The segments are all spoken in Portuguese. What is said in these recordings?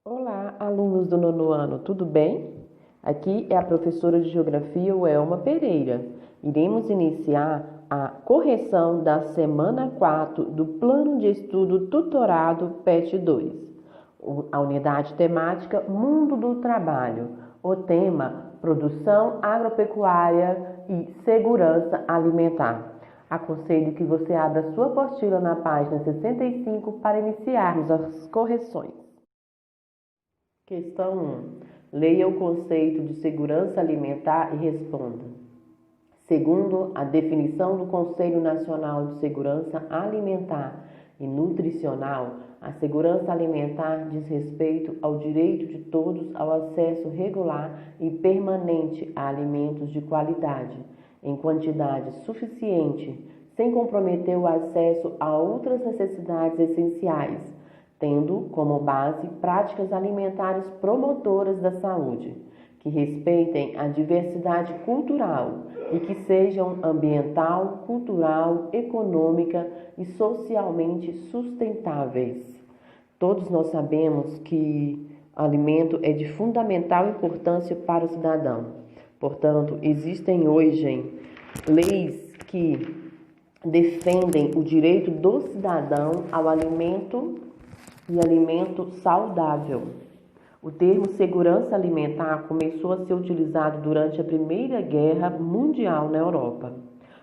Olá, alunos do nono ano, tudo bem? Aqui é a professora de Geografia, Welma Pereira. Iremos iniciar a correção da semana 4 do Plano de Estudo Tutorado PET 2. A unidade temática Mundo do Trabalho. O tema Produção Agropecuária e Segurança Alimentar. Aconselho que você abra sua apostila na página 65 para iniciarmos as correções. Questão 1. Leia o conceito de segurança alimentar e responda. Segundo a definição do Conselho Nacional de Segurança Alimentar e Nutricional, a segurança alimentar diz respeito ao direito de todos ao acesso regular e permanente a alimentos de qualidade, em quantidade suficiente, sem comprometer o acesso a outras necessidades essenciais, tendo como base práticas alimentares promotoras da saúde, que respeitem a diversidade cultural e que sejam ambiental, cultural, econômica e socialmente sustentáveis. Todos nós sabemos que alimento é de fundamental importância para o cidadão. Portanto, existem hoje leis que defendem o direito do cidadão ao alimento e alimento saudável. O termo segurança alimentar começou a ser utilizado durante a Primeira Guerra Mundial na Europa,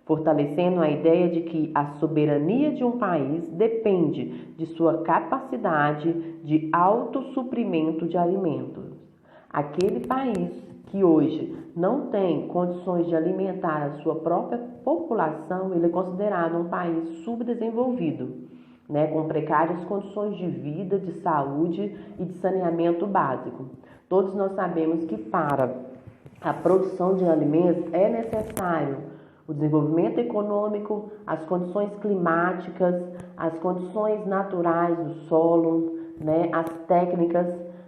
fortalecendo a ideia de que a soberania de um país depende de sua capacidade de autossuprimento de alimentos. Aquele país que hoje não tem condições de alimentar a sua própria população, ele é considerado um país subdesenvolvido, com precárias condições de vida, de saúde e de saneamento básico. Todos nós sabemos que para a produção de alimentos é necessário o desenvolvimento econômico, as condições climáticas, as condições naturais do solo, as técnicas.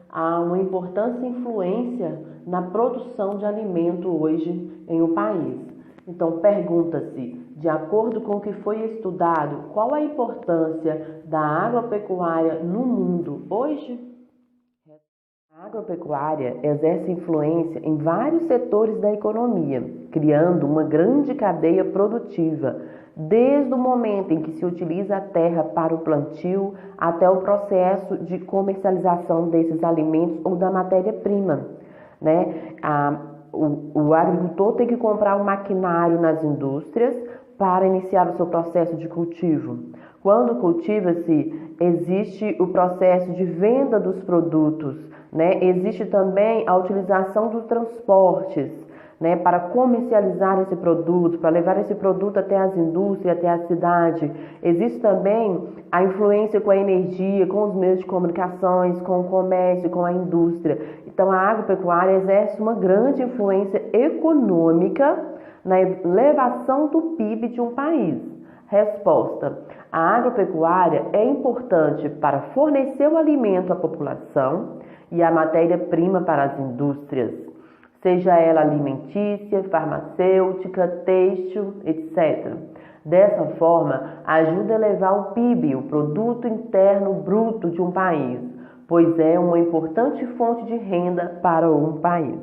Há uma importante influência na produção de alimento hoje em um país. Então, pergunta-se, de acordo com o que foi estudado, qual a importância da agropecuária no mundo hoje? A agropecuária exerce influência em vários setores da economia, criando uma grande cadeia produtiva, desde o momento em que se utiliza a terra para o plantio até o processo de comercialização desses alimentos ou da matéria-prima, O agricultor tem que comprar um maquinário nas indústrias para iniciar o seu processo de cultivo. Quando cultiva-se, existe o processo de venda dos produtos, Existe também a utilização dos transportes, para comercializar esse produto, para levar esse produto até as indústrias, até a cidade. Existe também a influência com a energia, com os meios de comunicações, com o comércio, com a indústria. Então, a agropecuária exerce uma grande influência econômica na elevação do PIB de um país. Resposta: a agropecuária é importante para fornecer o alimento à população e a matéria-prima para as indústrias, seja ela alimentícia, farmacêutica, têxtil, etc. Dessa forma, ajuda a elevar o PIB, o Produto Interno Bruto de um país, pois é uma importante fonte de renda para um país.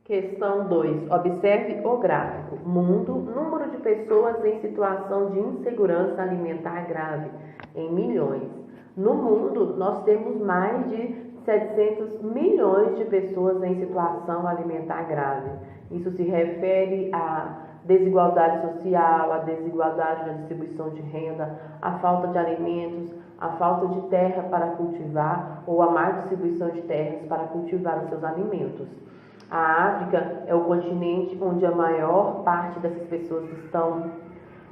Questão 2. Observe o gráfico. Mundo, número de pessoas em situação de insegurança alimentar grave, em milhões. No mundo, nós temos mais de 700 milhões de pessoas em situação alimentar grave. Isso se refere à desigualdade social, à desigualdade na distribuição de renda, à falta de alimentos, à falta de terra para cultivar ou à má distribuição de terras para cultivar os seus alimentos. A África é o continente onde a maior parte dessas pessoas estão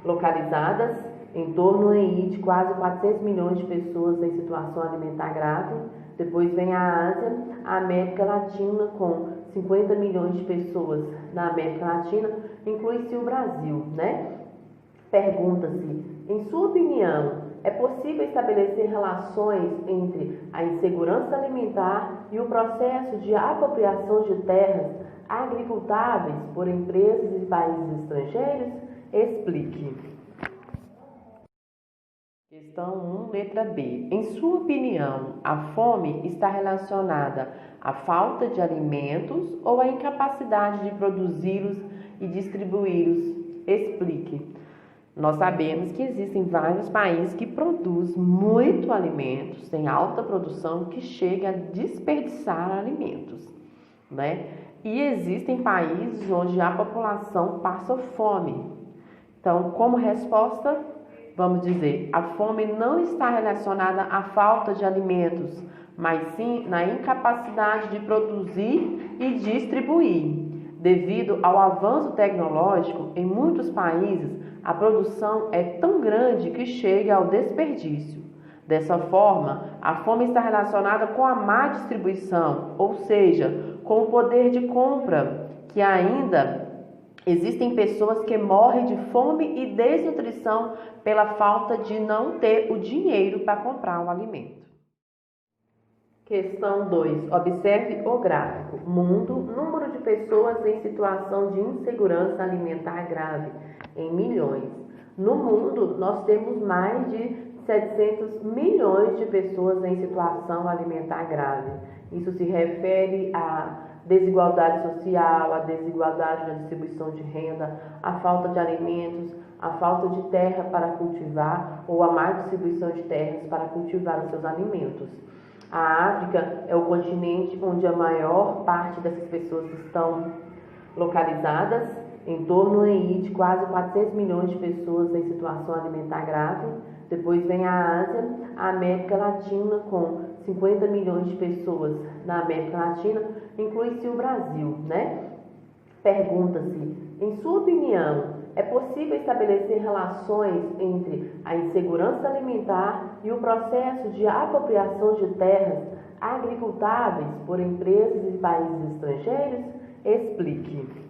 localizadas, em torno aí de quase 400 milhões de pessoas em situação alimentar grave. Depois vem a Ásia, a América Latina com 50 milhões de pessoas na América Latina, inclui-se o Brasil, Pergunta-se, em sua opinião, é possível estabelecer relações entre a insegurança alimentar e o processo de apropriação de terras agricultáveis por empresas e países estrangeiros? Explique. Questão 1, letra B. Em sua opinião, a fome está relacionada à falta de alimentos ou à incapacidade de produzi-los e distribuí-los? Explique. Nós sabemos que existem vários países que produzem muito alimentos, têm alta produção, que chega a desperdiçar alimentos, né? E existem países onde a população passa fome. Então, como resposta, vamos dizer, a fome não está relacionada à falta de alimentos, mas sim na incapacidade de produzir e distribuir. Devido ao avanço tecnológico, em muitos países, a produção é tão grande que chega ao desperdício. Dessa forma, a fome está relacionada com a má distribuição, ou seja, com o poder de compra, que ainda existem pessoas que morrem de fome e desnutrição pela falta de não ter o dinheiro para comprar o alimento. Questão 2. Observe o gráfico. Mundo, número de pessoas em situação de insegurança alimentar grave, em milhões. No mundo, nós temos mais de 700 milhões de pessoas em situação alimentar grave. Isso se refere à desigualdade social, à desigualdade na distribuição de renda, à falta de alimentos, à falta de terra para cultivar ou à má distribuição de terras para cultivar os seus alimentos. A África é o continente onde a maior parte dessas pessoas estão localizadas, em torno aí de quase 400 milhões de pessoas em situação alimentar grave. Depois vem a Ásia, a América Latina com 50 milhões de pessoas na América Latina, inclui-se o Brasil, né? Pergunta-se, em sua opinião, é possível estabelecer relações entre a insegurança alimentar e o processo de apropriação de terras agricultáveis por empresas e países estrangeiros? Explique.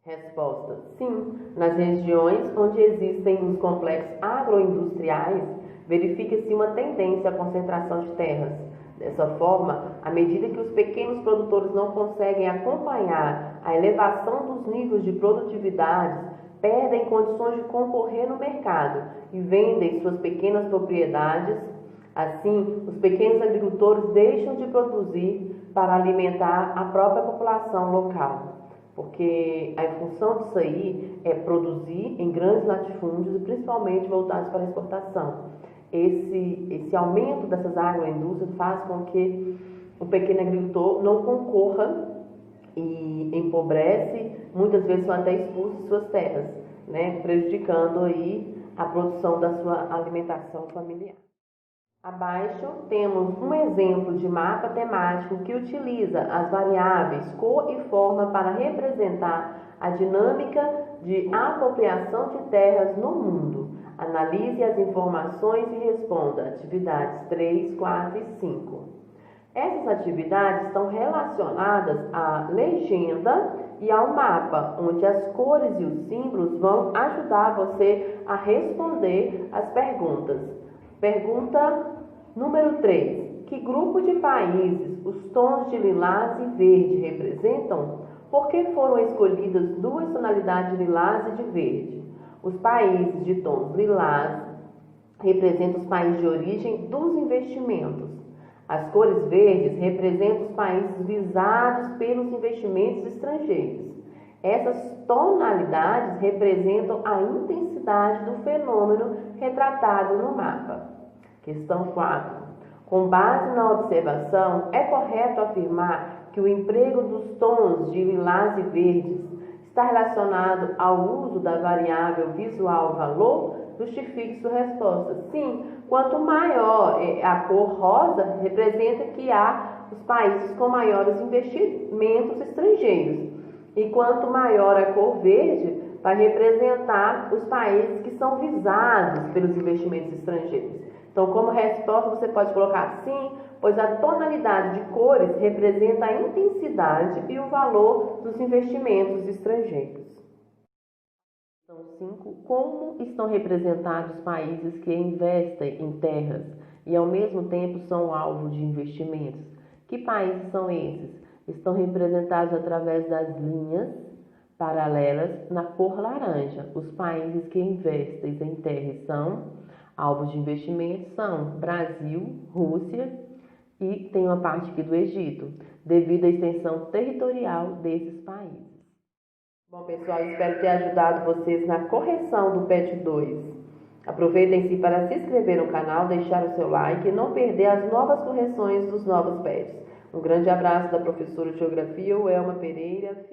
Resposta: sim. Nas regiões onde existem os complexos agroindustriais, verifica-se uma tendência à concentração de terras. Dessa forma, à medida que os pequenos produtores não conseguem acompanhar a elevação dos níveis de produtividade, perdem condições de concorrer no mercado e vendem suas pequenas propriedades. Assim, os pequenos agricultores deixam de produzir para alimentar a própria população local. Porque a função disso aí é produzir em grandes latifúndios e principalmente voltados para a exportação. Esse aumento dessas agroindústrias faz com que o pequeno agricultor não concorra e empobrece, muitas vezes são até expulsos de suas terras, né, prejudicando aí a produção da sua alimentação familiar. Abaixo temos um exemplo de mapa temático que utiliza as variáveis cor e forma para representar a dinâmica de apropriação de terras no mundo. Analise as informações e responda atividades 3, 4 e 5. Essas atividades estão relacionadas à legenda e ao mapa, onde as cores e os símbolos vão ajudar você a responder as perguntas. Pergunta número 3. Que grupo de países os tons de lilás e verde representam? Por que foram escolhidas duas tonalidades de lilás e de verde? Os países de tons lilás representam os países de origem dos investimentos. As cores verdes representam os países visados pelos investimentos estrangeiros. Essas tonalidades representam a intensidade do fenômeno retratado no mapa. Questão 4. Com base na observação, é correto afirmar que o emprego dos tons de lilás e verdes está relacionado ao uso da variável visual valor? Justifique sua resposta. Sim, quanto maior a cor rosa, representa que há os países com maiores investimentos estrangeiros. E quanto maior a cor verde, vai representar os países que são visados pelos investimentos estrangeiros. Então, como resposta, você pode colocar sim, pois a tonalidade de cores representa a intensidade e o valor dos investimentos estrangeiros. Questão 5. Como estão representados os países que investem em terras e, ao mesmo tempo, são alvo de investimentos? Que países são esses? Estão representados através das linhas paralelas na cor laranja. Os países que investem em terra são alvos de investimento são Brasil, Rússia e tem uma parte aqui do Egito, devido à extensão territorial desses países. Bom, pessoal, espero ter ajudado vocês na correção do PET 2. Aproveitem-se para se inscrever no canal, deixar o seu like e não perder as novas correções dos novos PETs. Um grande abraço da professora de Geografia, Welma Pereira.